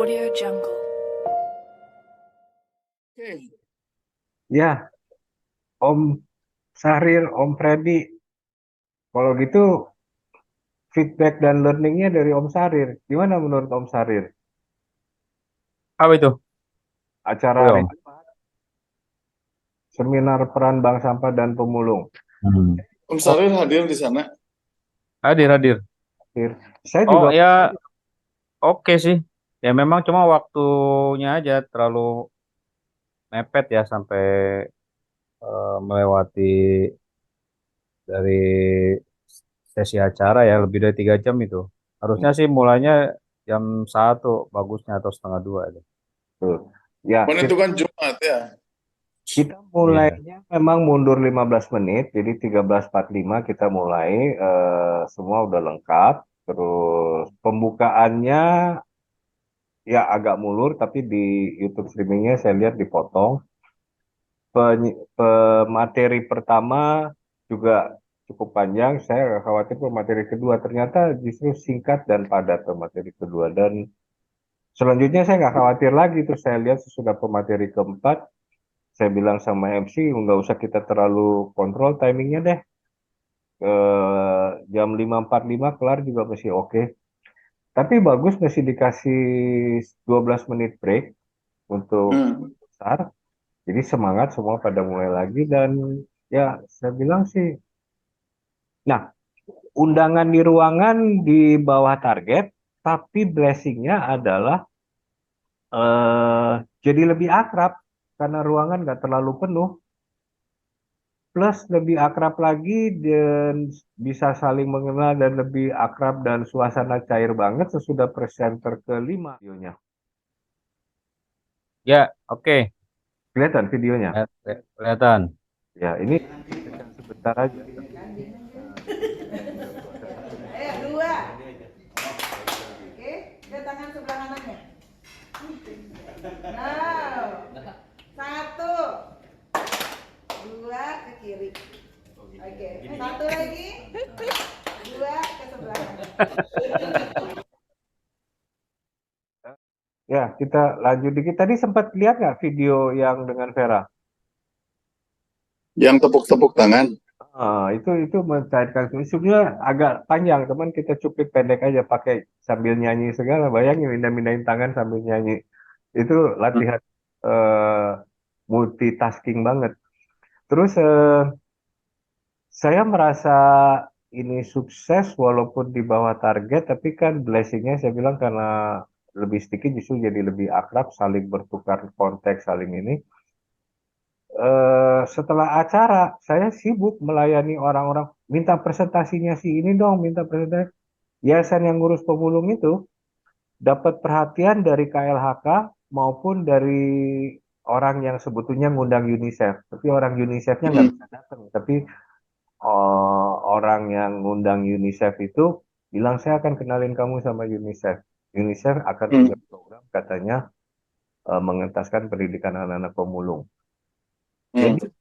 Audio Jungle. Ya, Om Syahrir, Om Freddy. Kalau gitu feedback dan learningnya dari Om Syahrir. Gimana menurut Om Syahrir? Apa itu? Acara Belum. hari Jumat, seminar peran bank sampah dan pemulung. Om Syahrir hadir di sana. Hadir. Saya Oh juga ya, oke sih. Ya memang cuma waktunya aja terlalu mepet ya sampai melewati dari sesi acara ya lebih dari 3 jam itu. Harusnya sih mulainya jam 1 bagusnya atau setengah 2 itu. Tuh. Ya, Menentukan Jumat ya. kita Iya. mulainya memang mundur 15 menit, jadi 13.45 kita mulai, semua udah lengkap. Terus pembukaannya ya agak mulur, tapi di YouTube streamingnya saya lihat dipotong. Pemateri pertama juga cukup panjang. Saya agak khawatir pemateri kedua. Ternyata justru singkat dan padat pemateri kedua. Dan selanjutnya saya nggak khawatir lagi. Terus saya lihat sesudah pemateri keempat, saya bilang sama MC, nggak usah kita terlalu kontrol timingnya deh. Jam 5.45 kelar juga masih oke. Tapi bagus masih dikasih 12 menit break untuk besar. Jadi semangat semua pada mulai lagi dan ya saya bilang sih. Nah, undangan di ruangan di bawah target, tapi blessingnya adalah eh jadi lebih akrab karena ruangan nggak terlalu penuh, plus lebih akrab lagi dan bisa saling mengenal dan lebih akrab dan suasana cair banget sesudah presenter kelima videonya. Ya, oke. Kelihatan videonya? Kelihatan. Ya, ini sebentar aja, tapi ke presentasinya. Dua. Oke, ke tangan sebelah kanannya. Nah, satu, dua ke kiri. Oke, satu lagi, dua ke sebelah kanan. Ya, kita lanjut dikit. Tadi sempat lihat nggak video yang dengan Vera? Yang tepuk-tepuk tangan. Itu mencairkan sebenarnya agak panjang, teman kita cuplik pendek aja pakai sambil nyanyi segala. Bayangin mindahin tangan sambil nyanyi. Itu latihan eh, multitasking banget. Terus saya merasa ini sukses walaupun di bawah target, tapi kan blessingnya saya bilang karena lebih sedikit justru jadi lebih akrab, saling bertukar konteks, saling ini. Setelah acara, saya sibuk melayani orang-orang, minta presentasinya si ini dong, minta presentasi. Yayasan yang ngurus pemulung itu dapat perhatian dari KLHK maupun dari orang yang sebetulnya ngundang UNICEF. Tapi orang UNICEF-nya nggak bisa datang. Tapi orang yang ngundang UNICEF itu bilang saya akan kenalin kamu sama UNICEF. UNICEF akan punya program katanya mengentaskan pendidikan anak-anak pemulung. Jadi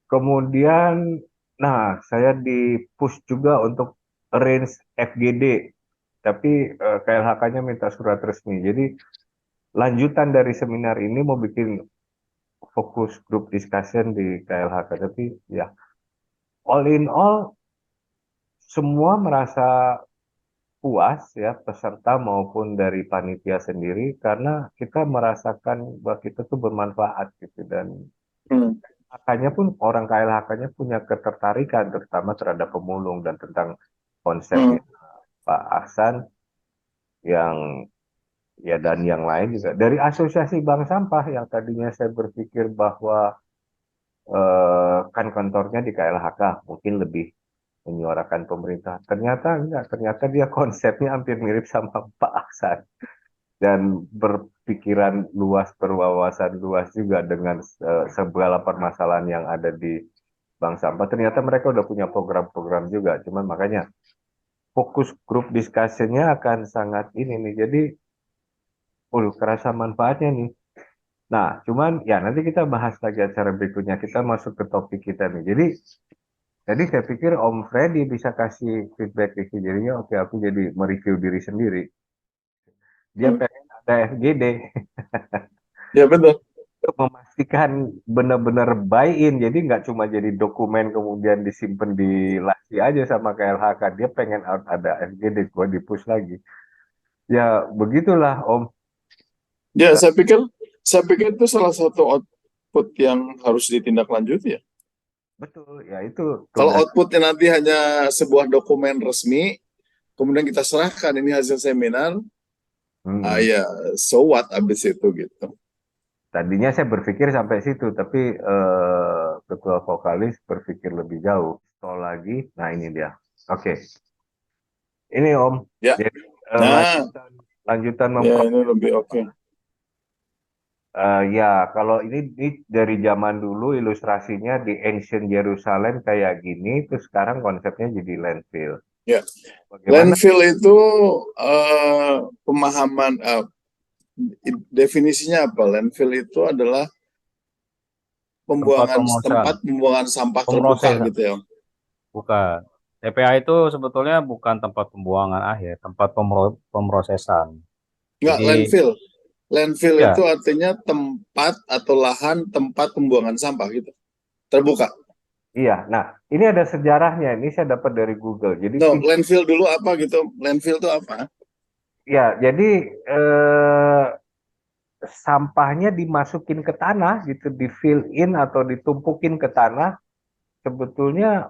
kemudian, nah saya di push juga untuk arrange FGD, tapi KLHK-nya minta surat resmi. Jadi lanjutan dari seminar ini mau bikin fokus group discussion di KLHK. Tapi ya, all in all, semua merasa puas ya, peserta maupun dari panitia sendiri, karena kita merasakan bahwa kita tuh bermanfaat gitu. Dan KLHK-nya pun, orang KLHK-nya punya ketertarikan terutama terhadap pemulung dan tentang konsepnya Pak Ahsan yang ya dan yang lain juga dari Asosiasi Bank Sampah yang tadinya saya berpikir bahwa kan kantornya di KLHK mungkin lebih menyuarakan pemerintah, ternyata enggak, ternyata dia konsepnya hampir mirip sama Pak Ahsan dan berpikiran luas, berwawasan luas juga dengan segala permasalahan yang ada di bank sampah. Ternyata mereka udah punya program-program juga, cuman makanya fokus grup discussion-nya akan sangat ini nih. Jadi, kerasa manfaatnya nih. Nah, cuman ya nanti kita bahas lagi acara berikutnya. Kita masuk ke topik kita nih. Jadi saya pikir Om Freddy bisa kasih feedback ke jadinya. Oke, aku jadi mereview diri sendiri. Dia pengen FGD Ya betul. untuk memastikan benar-benar buy-in. Jadi nggak cuma jadi dokumen kemudian disimpan di Lasi aja sama KLHK. Dia pengen ada FGD, gua di-push lagi. Ya begitulah Om. Ya, saya pikir itu salah satu output yang harus ditindaklanjuti ya. Betul, ya itu Kalau tugas. outputnya nanti hanya sebuah dokumen resmi, kemudian kita serahkan ini hasil seminar, Hmm. ya so what abis itu gitu. Tadinya saya berpikir sampai situ, tapi ketua vokalis berpikir lebih jauh. Stol lagi, nah ini dia. Oke, ini Om. Ya, Jadi nah, lanjutan ya ini memproses lebih oke. ya, kalau ini dari zaman dulu ilustrasinya di Ancient Jerusalem kayak gini, terus sekarang konsepnya jadi landfill. Ya, Bagaimana? landfill itu pemahaman definisinya apa? Landfill itu adalah tempat pembuangan sampah terbuka pemrosesan, gitu ya. bukan. TPA itu sebetulnya bukan tempat pembuangan akhir, tempat pemrosesan. Enggak, Jadi landfill. Landfill itu ya, artinya tempat atau lahan tempat pembuangan sampah gitu. Terbuka. Iya, nah ini ada sejarahnya. Ini saya dapat dari Google. Jadi No, landfill dulu apa gitu? Landfill itu apa? ya, jadi sampahnya dimasukin ke tanah gitu, di fill in atau ditumpukin ke tanah. Sebetulnya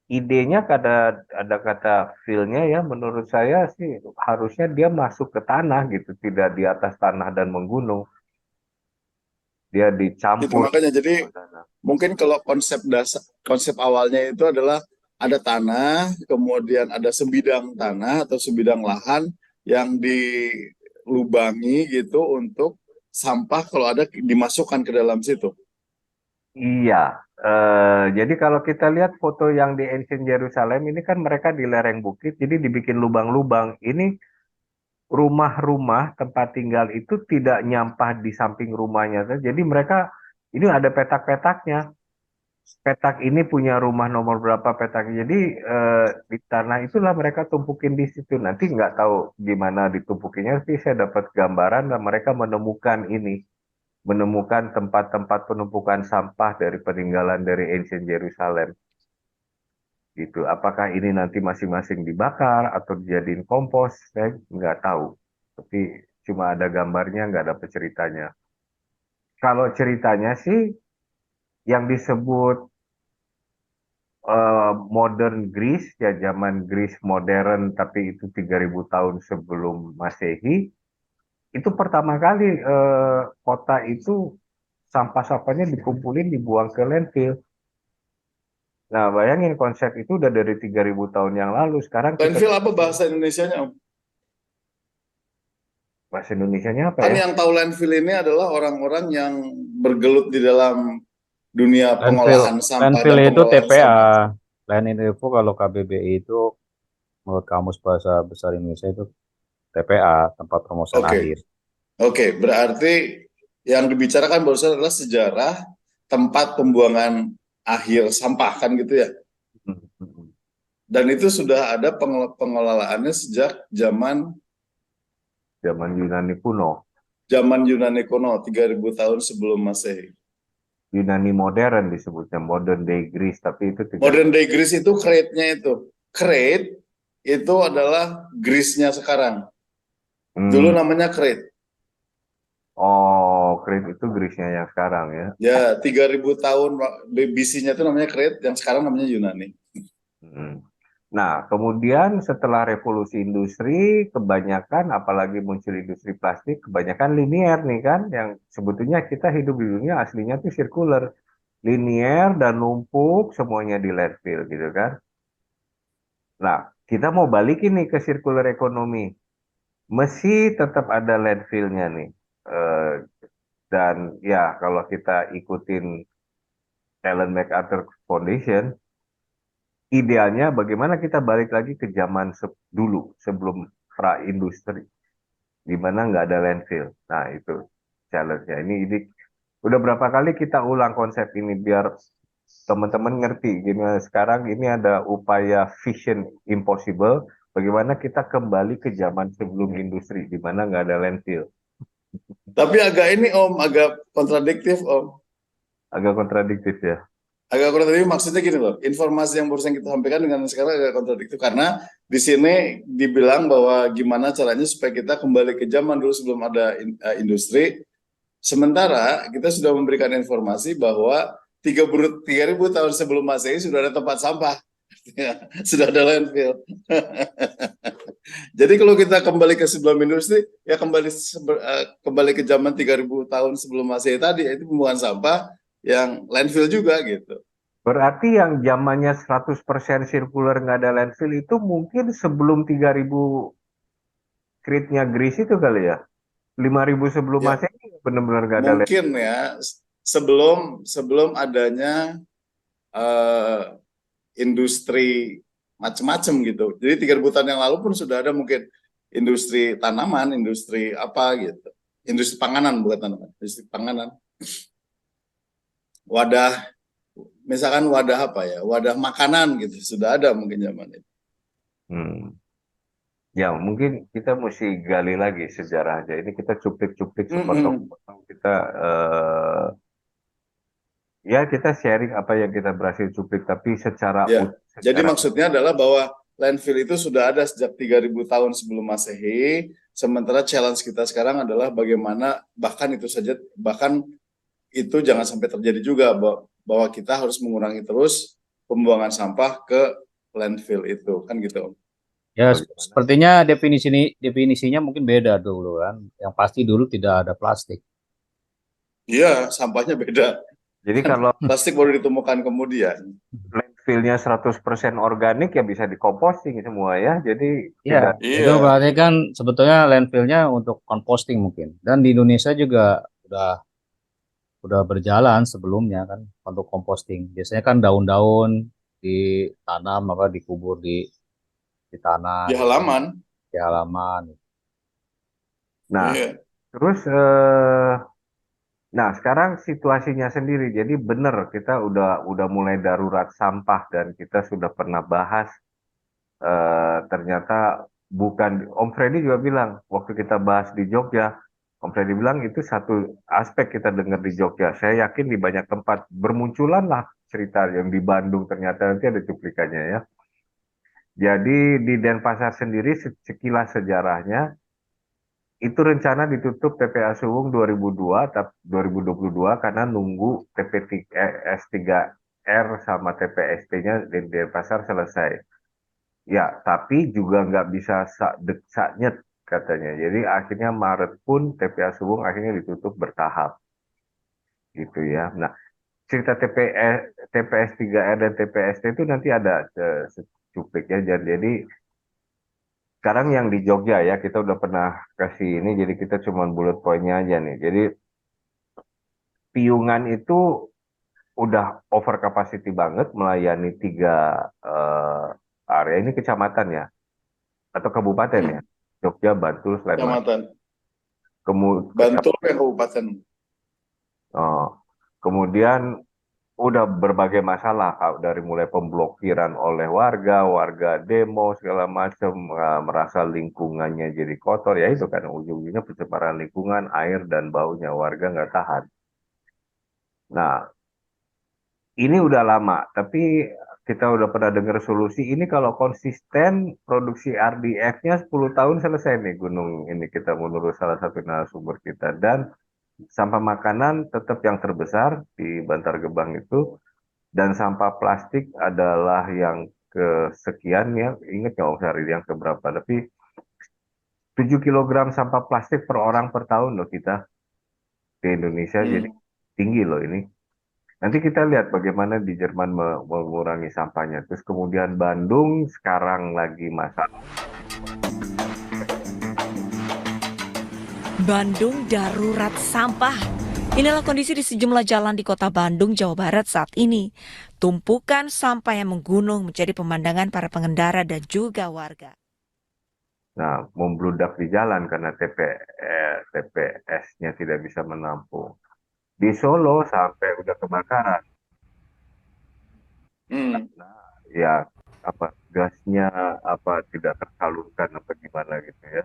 idenya ada kata feel-nya ya, menurut saya sih harusnya dia masuk ke tanah gitu, tidak di atas tanah dan menggunung. Dia Gitu dicampur makanya jadi sama tanah. mungkin kalau konsep awalnya itu adalah ada tanah, kemudian ada sebidang tanah atau sebidang lahan yang dilubangi gitu untuk sampah kalau ada dimasukkan ke dalam situ. Iya, jadi kalau kita lihat foto yang di Ancient Jerusalem ini kan mereka di lereng bukit, jadi dibikin lubang-lubang. Ini rumah-rumah tempat tinggal itu tidak nyampah di samping rumahnya. Jadi mereka ini ada petak-petaknya. Petak ini punya rumah nomor berapa petaknya. Jadi di tanah itulah mereka tumpukin di situ. Nanti nggak tahu gimana ditumpukinya, tapi saya dapat gambaran dan mereka menemukan ini, menemukan tempat-tempat penumpukan sampah dari peninggalan dari Ancient Jerusalem. Gitu. Apakah ini nanti masing-masing dibakar atau dijadiin kompos? Saya nggak tahu. Tapi cuma ada gambarnya, nggak ada ceritanya. Kalau ceritanya sih yang disebut modern Greece, ya zaman Greece modern, tapi itu 3000 tahun sebelum Masehi, itu pertama kali kota itu sampah-sampahnya dikumpulin, dibuang ke landfill. Nah, bayangin konsep itu udah dari 3000 tahun yang lalu. Sekarang kita Landfill apa bahasa Indonesianya, Om? bahasa Indonesianya apa Kan ya? yang tahu landfill ini adalah orang-orang yang bergelut di dalam dunia landfill, pengolahan sampah landfill dan itu pengelolaan TPA. sampah. Land info kalau KBBI itu menurut Kamus Bahasa Besar Indonesia itu TPA, tempat pemusahan Oke, akhir. oke. Berarti yang dibicarakan barusan adalah sejarah tempat pembuangan akhir sampah kan gitu ya. Dan itu sudah ada pengelolaannya sejak Zaman Yunani kuno, zaman Yunani kuno 3000 tahun sebelum Masehi. Yunani modern disebutnya modern day Greece, tapi itu 3000. Modern day Greece itu Crete-nya itu. Crete itu adalah Greece-nya sekarang. Dulu Hmm. namanya Crete. Oh, Crete itu Greece-nya yang sekarang ya. Ya, 3000 tahun BC-nya itu namanya Crete, yang sekarang namanya Yunani. Hmm. Nah, kemudian setelah revolusi industri, kebanyakan, apalagi muncul industri plastik, kebanyakan linier nih kan, yang sebetulnya kita hidup di dunia aslinya tuh circular, linier dan numpuk semuanya di landfill gitu kan. Nah, kita mau balikin nih ke circular ekonomi, mesti tetap ada landfill-nya nih. Eh, dan ya, kalau kita ikutin Ellen MacArthur Foundation, idealnya bagaimana kita balik lagi ke zaman dulu sebelum pra industri di mana nggak ada landfill. Nah itu challenge-nya. Ini udah berapa kali kita ulang konsep ini biar teman-teman ngerti. Gini sekarang ini ada upaya Vision Impossible bagaimana kita kembali ke zaman sebelum industri, di mana nggak ada landfill. Tapi agak ini Om, agak kontradiktif Om. Agak kontradiktif ya. Agak kontradiktif maksudnya gini loh, informasi yang barusan kita sampaikan dengan sekarang agak kontradiktif karena di sini dibilang bahwa gimana caranya supaya kita kembali ke zaman dulu sebelum ada industri. Sementara kita sudah memberikan informasi bahwa 3.000 tahun sebelum Masehi sudah ada tempat sampah. Sudah ada landfill. Jadi kalau kita kembali ke sebelum industri, ya kembali ke zaman 3.000 tahun sebelum Masehi tadi, itu pembuangan sampah yang landfill juga gitu. Berarti yang zamannya 100% sirkular nggak ada landfill itu mungkin sebelum 3000 Kritnya Gris itu kali ya. 5000 sebelum Ya, Masehi benar-benar nggak ada landfill. mungkin ya sebelum adanya eh, industri macam-macam gitu. Jadi 3.000 tahun yang lalu pun sudah ada mungkin industri tanaman, industri apa gitu. Industri panganan bukan tanaman, industri panganan. Wadah, misalkan wadah apa ya, wadah makanan gitu, sudah ada mungkin zaman itu. Hmm. Ya, mungkin kita mesti gali lagi sejarahnya. Ini kita cuplik-cuplik sepotong-sepotong. Kita ya kita sharing apa yang kita berhasil cuplik, tapi secara Ya, jadi secara maksudnya adalah bahwa landfill itu sudah ada sejak 3.000 tahun sebelum Masehi, sementara challenge kita sekarang adalah bagaimana bahkan itu jangan sampai terjadi juga bahwa kita harus mengurangi terus pembuangan sampah ke landfill itu kan gitu. Ya, bagaimana. sepertinya definisinya mungkin beda dulu kan. Yang pasti dulu tidak ada plastik. Iya, sampahnya beda. Jadi kalau Plastik baru ditemukan kemudian. landfillnya 100% organik ya bisa dikomposting semua ya. Jadi Ya, tidak itu Iya. berarti kan sebetulnya landfillnya untuk composting mungkin. Dan di Indonesia juga udah berjalan sebelumnya kan untuk composting. Biasanya kan daun-daun ditanam apa dikubur di tanah Di gitu, halaman. di halaman. Nah, Iya. terus nah sekarang situasinya sendiri. Jadi benar kita udah mulai darurat sampah dan kita sudah pernah bahas ternyata bukan. Om Freddy juga bilang waktu kita bahas di Jogja, Om Freddy bilang itu satu aspek kita dengar di Jogja. Saya yakin di banyak tempat bermunculan lah cerita yang di Bandung ternyata nanti ada cuplikannya ya. Jadi di Denpasar sendiri sekilas sejarahnya itu rencana ditutup TPA Suwung 2002, 2022 karena nunggu TPS3R sama TPST-nya di Denpasar selesai. Ya, tapi juga nggak bisa saknyet katanya. Jadi akhirnya Maret pun TPA Suwung akhirnya ditutup bertahap gitu ya. Nah, cerita TPS 3R dan TPST itu nanti ada secupliknya. Jadi sekarang yang di Jogja ya, kita udah pernah kasih ini, jadi kita cuma bullet pointnya aja nih. Jadi Piungan itu udah over capacity banget melayani 3 area. Ini kecamatan ya, atau kabupaten ya. Jogja, Bantul, Sleman. Kecamatan. Kemu- Bantul yang kabupaten. oh, kemudian udah berbagai masalah dari mulai pemblokiran oleh warga demo segala macam, merasa lingkungannya jadi kotor ya itu kan ujung-ujungnya pencemaran lingkungan, air dan baunya warga nggak tahan. Nah, ini udah lama, tapi kita udah pernah dengar solusi ini kalau konsisten produksi RDF-nya 10 tahun selesai nih gunung ini, kita menurut salah satu narasumber kita. Dan sampah makanan tetap yang terbesar di Bantar Gebang itu, dan sampah plastik adalah yang kesekian ya, ingat nggak Om Syaril yang keberapa, tapi 7 kilogram sampah plastik per orang per tahun loh kita di Indonesia, jadi Hmm. tinggi loh ini. Nanti kita lihat bagaimana di Jerman mengurangi sampahnya. Terus kemudian Bandung sekarang lagi masalah. Bandung darurat sampah. Inilah kondisi di sejumlah jalan di kota Bandung, Jawa Barat saat ini. Tumpukan sampah yang menggunung menjadi pemandangan para pengendara dan juga warga. Nah, membludak di jalan karena TPS-nya tidak bisa menampung. Di Solo sampai udah kebakaran. Hmm. Nah, ya apa gasnya apa tidak tersalurkan apa gimana gitu ya.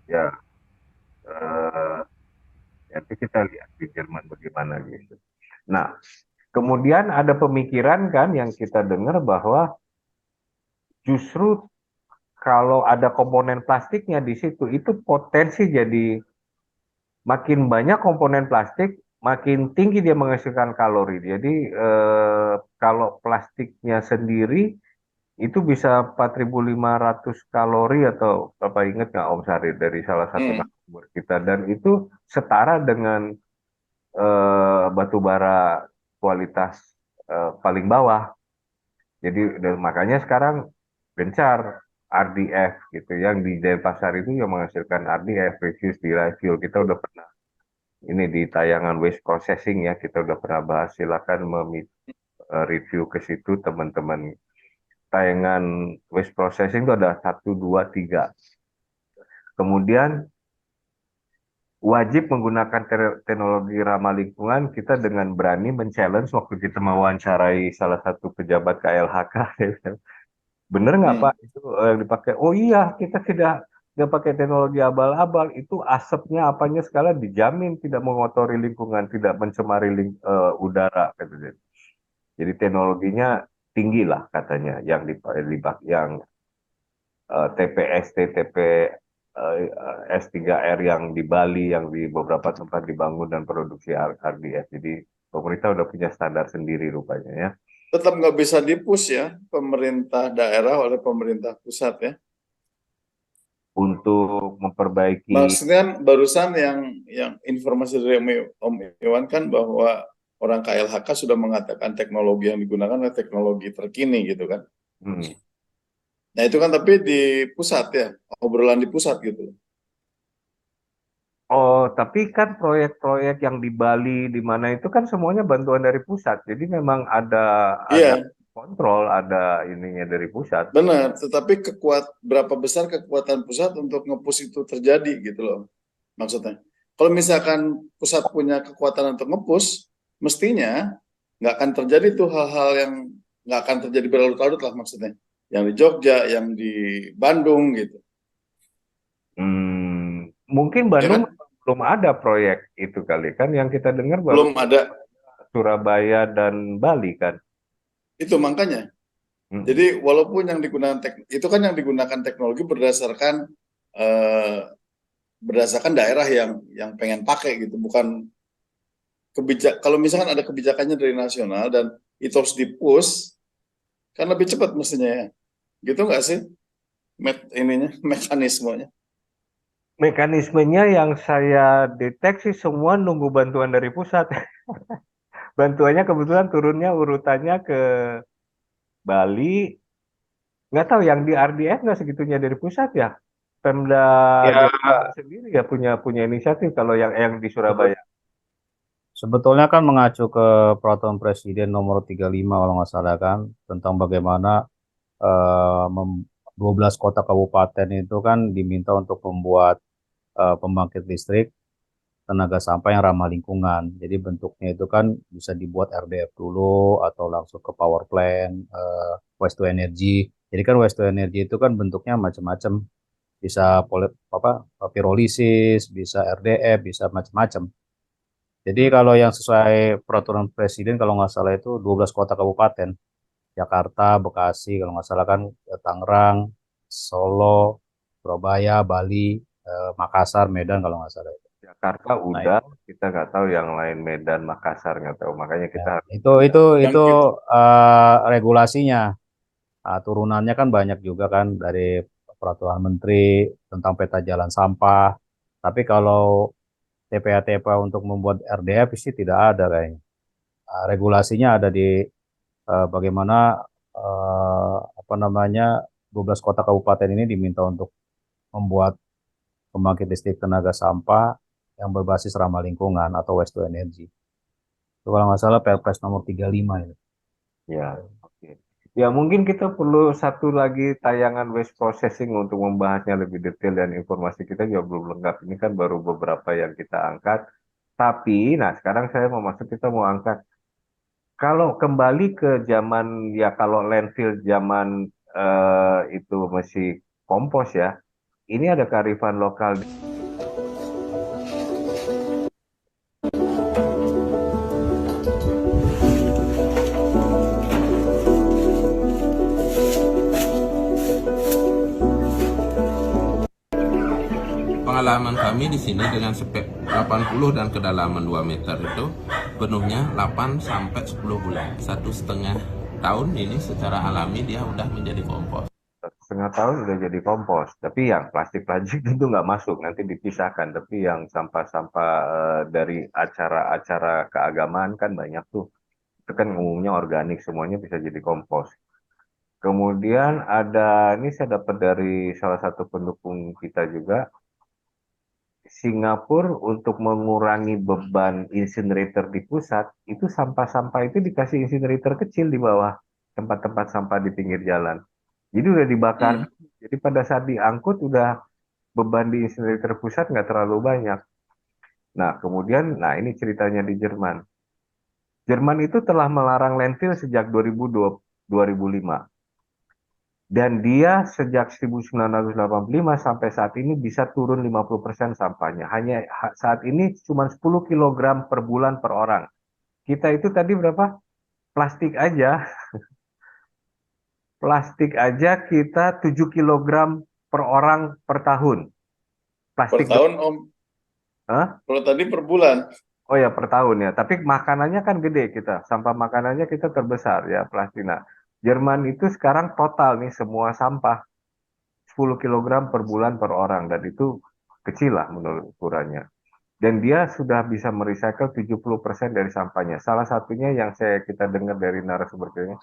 Ya, eh, nanti kita lihat di Jerman bagaimana gitu. Nah, kemudian ada pemikiran kan yang kita dengar bahwa justru kalau ada komponen plastiknya di situ, itu potensi jadi makin banyak komponen plastik, makin tinggi dia menghasilkan kalori. Jadi kalau plastiknya sendiri itu bisa 4.500 kalori atau apa ingat nggak Om Sari dari salah satu Hmm. narasumber kita, dan itu setara dengan batu bara kualitas paling bawah. Jadi dan makanya sekarang gencar RDF gitu yang di Denpasar itu yang menghasilkan RDF, refuse di landfill. Kita udah pernah ini di tayangan waste processing ya, kita udah pernah bahas. Silakan review ke situ teman-teman. Tayangan waste processing itu ada satu, dua, tiga. Kemudian wajib menggunakan teknologi ramah lingkungan. Kita dengan berani men-challenge waktu kita mewawancarai salah satu pejabat KLHK. Bener nggak Hmm. Pak itu yang dipakai? Oh iya, kita tidak pakai teknologi abal-abal. Itu asapnya apanya segala dijamin tidak mengotori lingkungan, tidak mencemari udara, kata dia. Jadi teknologinya tinggi lah katanya yang yang TPS, TTP, S3R yang di Bali, yang di beberapa tempat dibangun dan produksi RDF. Jadi pemerintah udah punya standar sendiri rupanya ya. Tetap nggak bisa dipush ya pemerintah daerah oleh pemerintah pusat ya. Untuk memperbaiki. Maksudnya kan barusan yang informasi dari Om Iwan kan bahwa orang KLHK sudah mengatakan teknologi yang digunakan adalah teknologi terkini gitu kan. Hmm. Nah itu kan tapi di pusat ya, obrolan di pusat gitu. Oh, tapi kan proyek-proyek yang di Bali, di mana itu kan semuanya bantuan dari pusat. Jadi memang ada Iya, kontrol, ada ininya dari pusat. benar. Tetapi berapa besar kekuatan pusat untuk nge-push itu terjadi gitu loh maksudnya. Kalau misalkan pusat punya kekuatan untuk nge-push, mestinya nggak akan terjadi tuh hal-hal yang nggak akan terjadi berlarut-larut lah maksudnya. Yang di Jogja, yang di Bandung gitu, Mungkin ya Bandung kan? belum ada proyek itu kali kan. Yang kita dengar baru Belum ada Surabaya dan Bali kan. itu makanya. Hmm. Jadi walaupun yang digunakan itu kan yang digunakan teknologi eh, berdasarkan daerah yang pengen pakai gitu, bukan kalau misalkan ada kebijakannya dari nasional dan itu harus dipush kan lebih cepat mestinya ya. Gitu nggak sih? Ininya mekanismenya. Mekanismenya yang saya deteksi semua nunggu bantuan dari pusat. Bantuannya kebetulan turunnya urutannya ke Bali. Nggak tahu yang di RDF nggak segitunya dari pusat ya. Pemda Ya, Jawa Barat sendiri ya punya punya inisiatif kalau yang di sebe- Surabaya. sebetulnya kan mengacu ke Peraturan Presiden nomor 35 kalau nggak salah kan, tentang bagaimana eh, mem- 12 kota kabupaten itu kan diminta untuk membuat pembangkit listrik tenaga sampah yang ramah lingkungan. Jadi bentuknya itu kan bisa dibuat RDF dulu atau langsung ke power plant, waste to energy. Jadi kan waste to energy itu kan bentuknya macam-macam. Bisa apa, pirolisis, bisa RDF, bisa macam-macam. Jadi Hmm. kalau yang sesuai peraturan presiden kalau nggak salah itu 12 kota kabupaten. Jakarta, Bekasi, kalau nggak salah kan, Tangerang, Solo, Surabaya, Bali, Makassar, Medan kalau nggak salah. Jakarta Nah, udah, kita nggak tahu yang lain Medan, Makassar nggak tahu. Makanya ya, kita harus itu lihat. itu Yang itu kita, regulasinya. Turunannya kan banyak juga kan dari peraturan menteri tentang peta jalan sampah. Tapi kalau TPA-TPA untuk membuat RDF sih tidak ada kayaknya. Regulasinya ada di bagaimana apa namanya 12 kota kabupaten ini diminta untuk membuat pembangkit listrik tenaga sampah yang berbasis ramah lingkungan atau waste to energy. Itu kalau nggak salah Perpres nomor 35 ini. Ya, oke. Ya, mungkin kita perlu satu lagi tayangan waste processing untuk membahasnya lebih detail dan informasi kita juga belum lengkap. Ini kan baru beberapa yang kita angkat. Tapi, nah sekarang saya mau masuk, kita mau angkat Kalau kembali ke zaman ya kalau landfill zaman itu masih kompos ya, ini ada kearifan lokal. Pengalaman kami di sini dengan spek 80 dan kedalaman 2 meter itu penuhnya 8 sampai 10 bulan. 1,5 tahun ini secara alami dia udah menjadi kompos. 1,5 tahun udah jadi kompos. Tapi yang plastik itu nggak masuk, nanti dipisahkan. Tapi yang sampah-sampah dari acara-acara keagamaan kan banyak tuh. Itu kan umumnya organik, semuanya bisa jadi kompos. Kemudian ini saya dapat dari salah satu pendukung kita juga, Singapura untuk mengurangi beban incinerator di pusat, itu sampah-sampah itu dikasih incinerator kecil di bawah tempat-tempat sampah di pinggir jalan. Jadi udah dibakar. Jadi pada saat diangkut udah beban di insinerator pusat nggak terlalu banyak. Nah, kemudian, nah ini ceritanya di Jerman. Jerman itu telah melarang landfill sejak 2005. Dan dia sejak 1985 sampai saat ini bisa turun 50% sampahnya. Hanya saat ini cuma 10 kilogram per bulan per orang. Kita itu tadi berapa? Plastik aja. Plastik aja kita 7 kilogram per orang per tahun. Per Plastik tahun Om, Hah? kalau tadi per bulan. Oh ya, per tahun ya. Tapi makanannya kan gede kita. Sampah makanannya kita terbesar ya, plastik. Nah, Jerman itu sekarang total nih semua sampah 10 kilogram per bulan per orang. Dan itu kecil lah menurut ukurannya. Dan dia sudah bisa merecycle 70% dari sampahnya. Salah satunya yang kita dengar dari narasumber kita,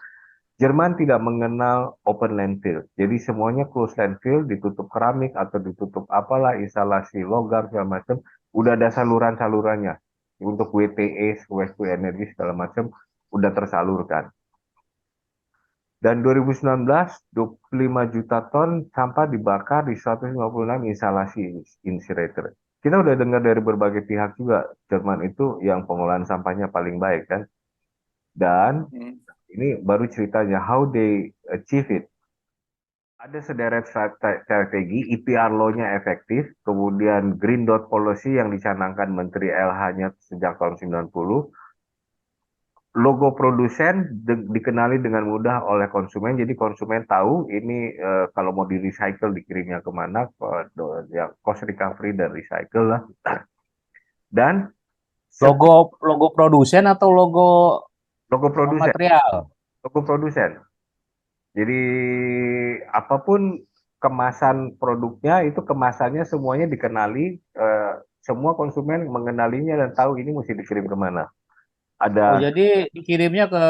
Jerman tidak mengenal open landfill. Jadi semuanya closed landfill, ditutup keramik atau ditutup apalah, instalasi logam segala macam, udah ada saluran-salurannya. Untuk WTE, waste to energy segala macam, udah tersalurkan. Dan 2019, 25 juta ton sampah dibakar di 156 instalasi incinerator. Kita udah dengar dari berbagai pihak juga, Jerman itu yang pengolahan sampahnya paling baik kan. Dan ini baru ceritanya how they achieve it. Ada sederet strategi, EPR law-nya efektif, kemudian Green Dot Policy yang dicanangkan Menteri LH-nya sejak tahun 90. Logo produsen dikenali dengan mudah oleh konsumen, jadi konsumen tahu ini kalau mau di recycle dikirimnya kemana, ya cost recovery dan recycle lah. Dan Logo produsen atau logo logo produsen, material? logo produsen. Jadi apapun kemasan produknya itu kemasannya semuanya dikenali, semua konsumen mengenalinya dan tahu ini mesti dikirim kemana. Oh, Ada jadi dikirimnya ke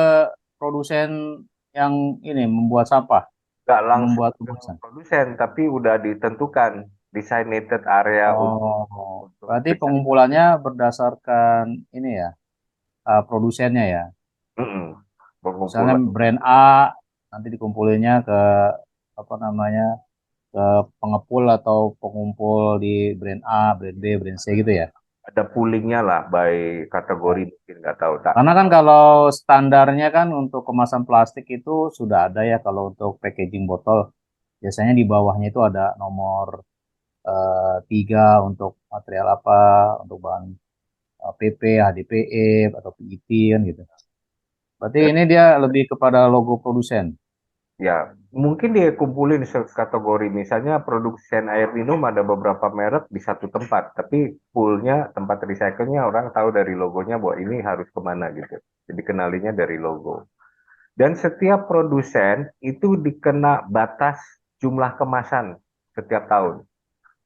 produsen yang ini membuat sampah, nggak yang langsung membuat ke kemasan. produsen, tapi udah ditentukan designated area Oh, untuk berarti pengumpulannya berdasarkan ini ya, produsennya ya. Mm-mm. Misalnya Pengumpulan. brand A nanti dikumpulinnya ke apa namanya, ke pengepul atau pengumpul di brand A, brand B, brand C gitu ya. Ada poolingnya lah by kategori, mungkin nggak tahu tak. Karena kan kalau standarnya kan untuk kemasan plastik itu sudah ada ya, kalau untuk packaging botol biasanya di bawahnya itu ada nomor 3 untuk material apa, untuk bahan PP, HDPE atau PET kan gitu. Berarti Dan ini dia lebih kepada logo produsen. ya mungkin dia kumpulin kategori, misalnya produsen air minum ada beberapa merek di satu tempat, tapi poolnya tempat recycle-nya orang tahu dari logonya bahwa ini harus kemana gitu. Jadi kenalinya dari logo. Dan setiap produsen itu dikena batas jumlah kemasan setiap tahun.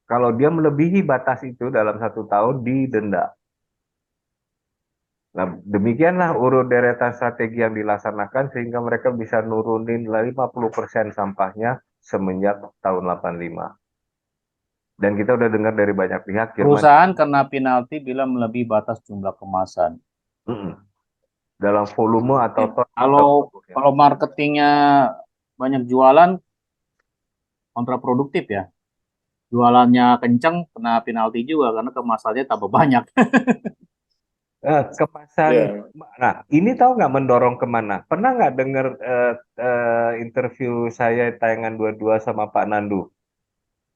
Kalau dia melebihi batas itu dalam 1 tahun didenda. Nah, demikianlah urut deretan strategi yang dilaksanakan sehingga mereka bisa nurunin 50% sampahnya semenjak tahun 85. Dan kita udah dengar dari banyak pihak Jerman. Perusahaan kena penalti bila melebihi batas jumlah kemasan. Mm-mm. Dalam volume atau ton Kalau produknya. kalau marketingnya banyak jualan, kontraproduktif ya. Jualannya kencang, kena penalti juga karena kemasannya tambah banyak. kemasan. Ya. Nah, ini tahu nggak mendorong kemana? Pernah nggak dengar interview saya tayangan 22 sama Pak Nandu?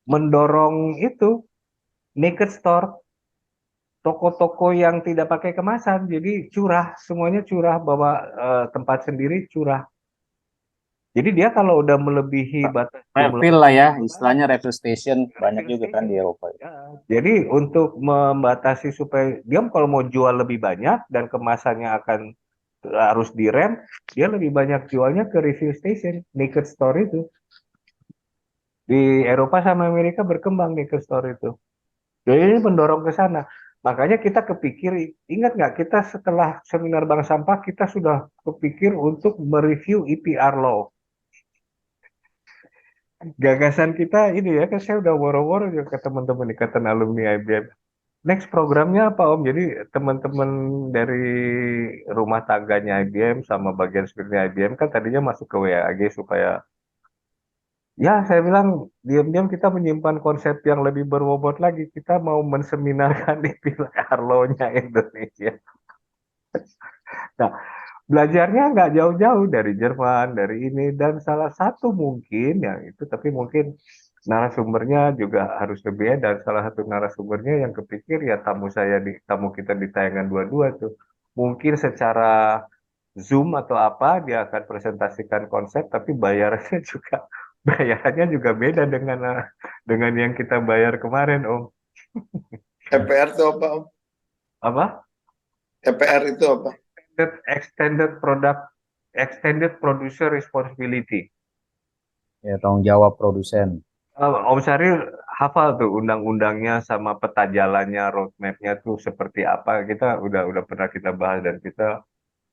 Mendorong itu naked store, toko-toko yang tidak pakai kemasan, jadi curah, semuanya curah, bawa tempat sendiri curah. Jadi dia kalau udah melebihi batas jumlah Refill lah ya, istilahnya refill station banyak refill juga kan di station. Eropa. Ya, jadi untuk membatasi supaya dia kalau mau jual lebih banyak dan kemasannya akan harus direm, dia lebih banyak jualnya ke refill station, naked store itu. Di Eropa sama Amerika berkembang naked store itu. Jadi ini mendorong ke sana. Makanya kita kepikir, ingat nggak kita setelah seminar Bank Sampah, kita sudah kepikir untuk mereview EPR law. Gagasan kita ini ya, kan saya udah woro-woro juga ke teman-teman ikatan alumni IBM. Next programnya apa Om? Jadi teman-teman dari rumah tangganya IBM sama bagian security IBM kan tadinya masuk ke WAG supaya ya saya bilang diam-diam kita menyimpan konsep yang lebih berbobot lagi. Kita mau menseminarkan di Arlo-nya Indonesia. Nah, belajarnya nggak jauh-jauh dari Jerman, dari ini dan salah satu mungkin yang itu, tapi mungkin narasumbernya juga harus lebih ya, dan salah satu narasumbernya yang kepikir ya tamu kita di tayangan 22 tuh mungkin secara Zoom atau apa dia akan presentasikan konsep tapi bayarannya juga beda dengan yang kita bayar kemarin Om. EPR itu apa, Om? Apa? EPR itu apa? Extended Producer Responsibility. Ya, tanggung jawab produsen. Om Syaril hafal tuh undang-undangnya sama peta jalannya, roadmap-nya tuh seperti apa. Kita udah pernah kita bahas dan kita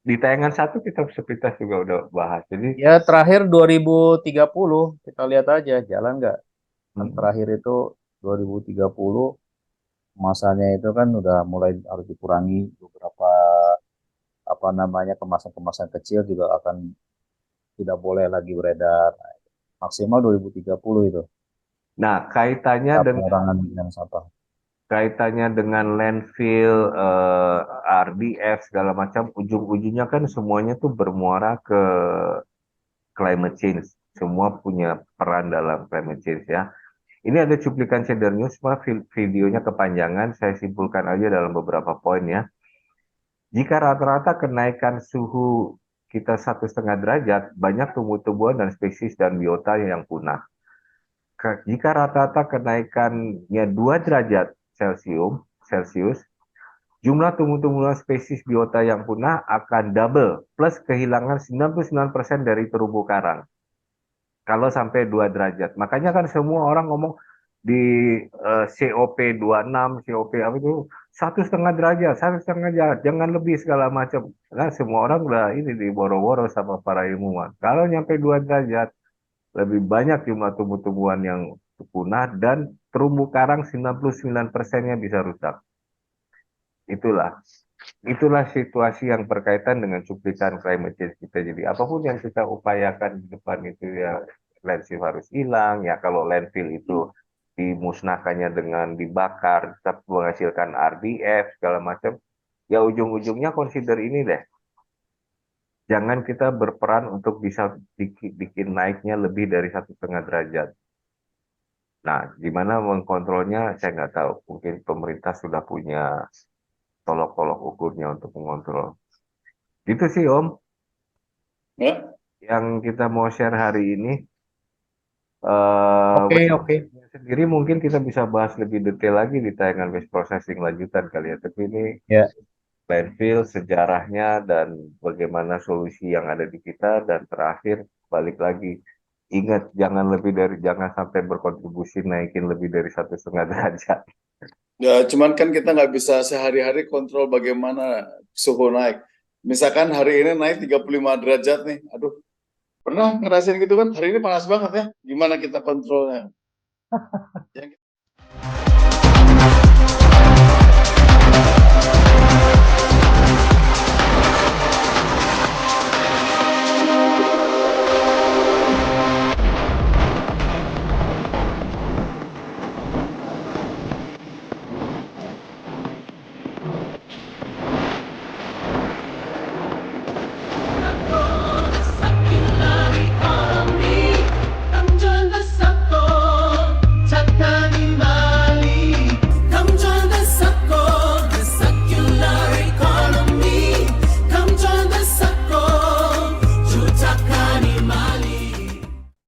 di tayangan satu kita sepintas juga udah bahas. Jadi Ya, terakhir 2030, kita lihat aja jalan nggak. Kan terakhir itu 2030, kemasannya itu kan udah mulai harus dikurangi, beberapa apa namanya kemasan-kemasan kecil juga akan tidak boleh lagi beredar. Maksimal 2030 itu. nah Pengurangan sampah. kaitannya dengan landfill, RDF segala macam, ujung-ujungnya kan semuanya tuh bermuara ke climate change. Semua punya peran dalam climate change ya. Ini ada cuplikan Cedar News, videonya kepanjangan, saya simpulkan aja dalam beberapa poin ya. Jika rata-rata kenaikan suhu kita 1,5 derajat, banyak tumbuh-tumbuhan dan spesies dan biota yang punah. Jika rata-rata kenaikannya 2 derajat Celcius, jumlah tumbuh-tumbuhan spesies biota yang punah akan double, plus kehilangan 99% dari terumbu karang. Kalau sampai 2 derajat. Makanya kan semua orang ngomong di COP 26, COP apa itu 1,5 derajat, 1,5 derajat, jangan lebih segala macam. Nah, semua orang udah ini diboro-boro sama para ilmuwan. Kalau nyampe 2 derajat, lebih banyak jumlah tumbuh-tumbuhan yang punah dan terumbu karang 99%-nya bisa rusak. Itulah situasi yang berkaitan dengan cuplikan climate change kita. Jadi apapun yang kita upayakan di depan itu ya landfill harus hilang. Ya kalau landfill itu dimusnahkannya dengan dibakar, tetap menghasilkan RDF segala macam. Ya ujung-ujungnya consider ini deh. Jangan kita berperan untuk bisa bikin naiknya lebih dari 1,5 derajat. Nah, gimana mengkontrolnya saya nggak tahu. Mungkin pemerintah sudah punya tolok-tolok ukurnya untuk mengontrol. Itu sih Om, Ya. yang kita mau share hari ini. Oke. Sendiri mungkin kita bisa bahas lebih detail lagi di tayangan waste processing lanjutan kali ya. Tapi ini Ya, landfill, sejarahnya, dan bagaimana solusi yang ada di kita. Dan terakhir, balik lagi. Ingat, jangan sampai berkontribusi naikin lebih dari 1,5 derajat. Ya, cuman kan kita nggak bisa sehari-hari kontrol bagaimana suhu naik. Misalkan hari ini naik 35 derajat nih. Aduh, pernah ngerasain gitu kan? Hari ini panas banget ya. Gimana kita kontrolnya? Yang